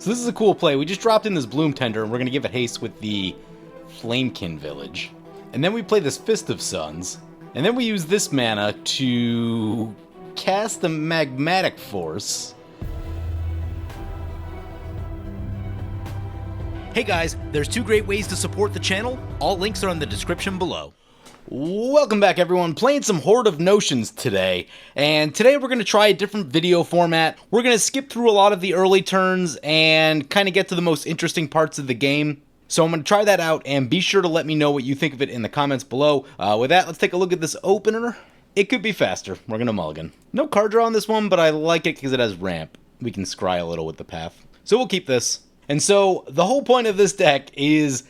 So this is a cool play. We just dropped in this Bloom Tender, and we're going to give it haste with the Flamekin Village. And then we play this Fist of Suns. And then we use this mana to cast the Magmatic Force. Hey guys, there's two great ways to support the channel. All links are in the description below. Welcome back, everyone. Playing some Horde of Notions today, and today we're going to try a different video format. We're going to skip through a lot of the early turns and kind of get to the most interesting parts of the game. So I'm going to try that out, and be sure to let me know what you think of it in the comments below. With that, let's take a look at this opener. It could be faster. We're going to mulligan. No card draw on this one, but I like it because it has ramp. We can scry a little with the path. So we'll keep this. And so the whole point of this deck is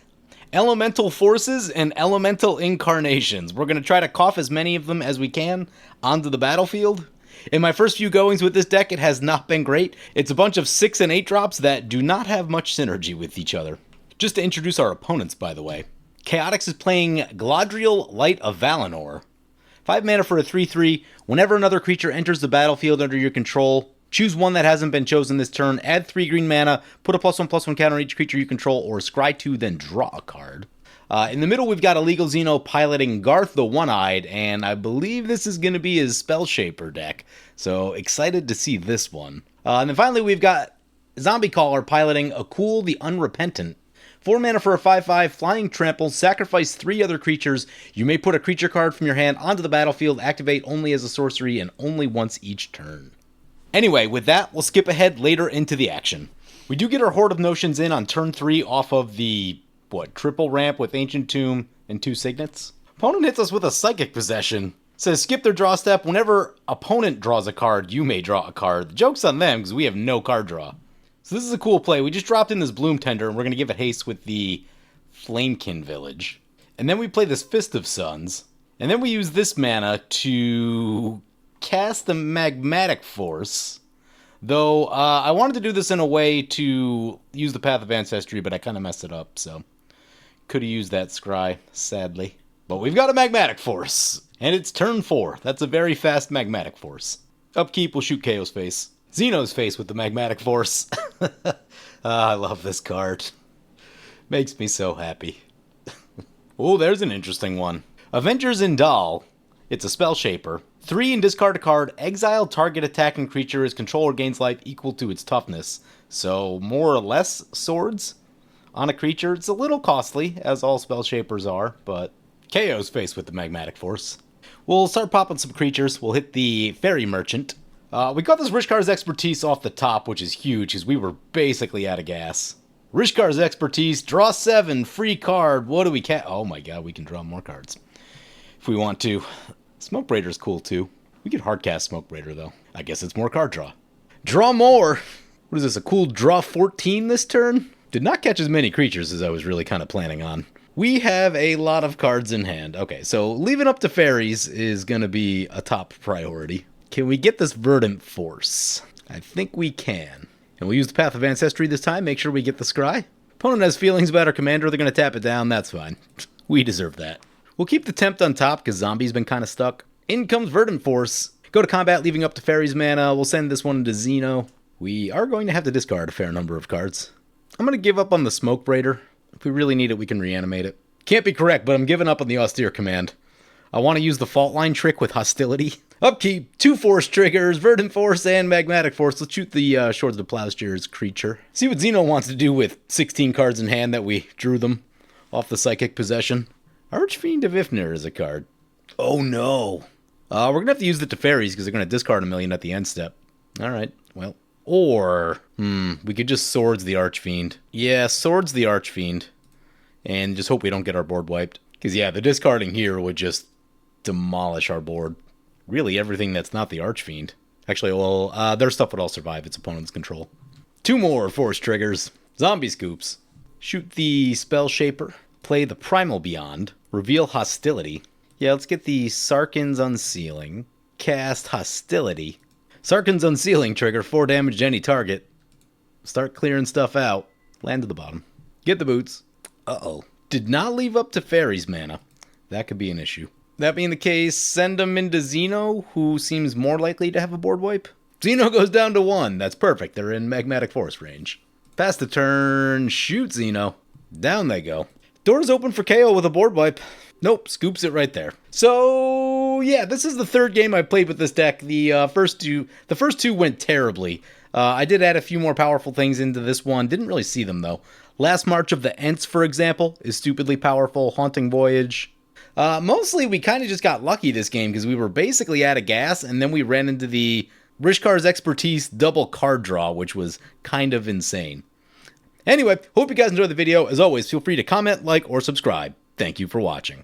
Elemental Forces and Elemental Incarnations. We're going to try to cough as many of them as we can onto the battlefield. In my first few goings with this deck, it has not been great. It's a bunch of 6 and 8 drops that do not have much synergy with each other. Just to introduce our opponents, by the way. Chaotix is playing Galadriel, Light of Valinor. 5 mana for a 3/3. Whenever another creature enters the battlefield under your control, choose one that hasn't been chosen this turn, add 3 green mana, put a +1/+1 counter on each creature you control, or scry 2, then draw a card. In the middle, we've got Illegal Xeno piloting Garth the One-Eyed, and I believe this is going to be his Spell Shaper deck, so excited to see this one. And then finally, we've got Zombie Caller piloting Akul the Unrepentant. 4 mana for a 5/5, flying trample, sacrifice 3 other creatures. You may put a creature card from your hand onto the battlefield, activate only as a sorcery, and only once each turn. Anyway, with that, we'll skip ahead later into the action. We do get our Horde of Notions in on turn 3 off of the, triple ramp with Ancient Tomb and 2 Signets. Opponent hits us with a Psychic Possession. Says skip their draw step. Whenever opponent draws a card, you may draw a card. The joke's on them because we have no card draw. So this is a cool play. We just dropped in this Bloom Tender, and we're going to give it haste with the Flamekin Village. And then we play this Fist of Suns. And then we use this mana to cast the Magmatic Force. Though, I wanted to do this in a way to use the Path of Ancestry, but I kind of messed it up, so could have used that scry, sadly. But we've got a Magmatic Force, and it's turn 4. That's a very fast Magmatic Force. Upkeep will shoot KO's face. Xeno's face with the Magmatic Force. I love this card. Makes me so happy. Oh, there's an interesting one. Avengers in Doll. It's a Spell Shaper. 3 and discard a card. Exile target attacking creature. Its controller gains life equal to its toughness. So more or less swords on a creature. It's a little costly, as all Spell Shapers are, but KO's face with the Magmatic Force. We'll start popping some creatures. We'll hit the Fairy Merchant. We got this Rishkar's Expertise off the top, which is huge, because we were basically out of gas. Rishkar's Expertise, draw 7, free card. What do we Oh my god, we can draw more cards if we want to. Smoke Raider's cool too. We could hardcast Smoke Raider though. I guess it's more card draw. Draw more! What is this, a cool draw 14 this turn? Did not catch as many creatures as I was really kind of planning on. We have a lot of cards in hand. Okay, so leaving up to fairies is going to be a top priority. Can we get this Verdant Force? I think we can. And we'll use the Path of Ancestry this time, make sure we get the scry. Opponent has feelings about our commander, they're going to tap it down, that's fine. We deserve that. We'll keep the Tempt on top, because Zombie's been kind of stuck. In comes Verdant Force. Go to combat, leaving up to Fairies mana. We'll send this one into Xeno. We are going to have to discard a fair number of cards. I'm going to give up on the Smoke Raider. If we really need it, we can reanimate it. Can't be correct, but I'm giving up on the Austere Command. I want to use the Fault Line trick with Hostility. Upkeep, 2 Force triggers, Verdant Force and Magmatic Force. Let's shoot the Swords of Plowshare's creature. See what Xeno wants to do with 16 cards in hand that we drew them off the Psychic Possession. Archfiend of Ifnir is a card. Oh no. We're going to have to use the Teferis because they're going to discard a million at the end step. Alright, well. Or, we could just Swords the Archfiend. Yeah, Swords the Archfiend. And just hope we don't get our board wiped. Because yeah, the discarding here would just demolish our board. Really everything that's not the Archfiend. Actually, well, their stuff would all survive its opponent's control. 2 more Force triggers. Zombie Scoops. Shoot the Spell Shaper. Play the Primal Beyond. Reveal Hostility. Yeah, let's get the Sarkhan's Unsealing. Cast Hostility. Sarkhan's Unsealing trigger 4 damage to any target. Start clearing stuff out. Land to the bottom. Get the boots. Uh-oh. Did not leave up to Fairies mana. That could be an issue. That being the case, send them into Xeno, who seems more likely to have a board wipe. Xeno goes down to 1. That's perfect. They're in Magmatic Force range. Pass the turn. Shoot, Xeno. Down they go. Doors open for KO with a board wipe. Nope, scoops it right there. So, yeah, this is the third game I've played with this deck. The first two went terribly. I did add a few more powerful things into this one. Didn't really see them, though. Last March of the Ents, for example, is stupidly powerful. Haunting Voyage. Mostly, we kind of just got lucky this game because we were basically out of gas, and then we ran into the Rishkar's Expertise double card draw, which was kind of insane. Anyway, hope you guys enjoyed the video. As always, feel free to comment, like, or subscribe. Thank you for watching.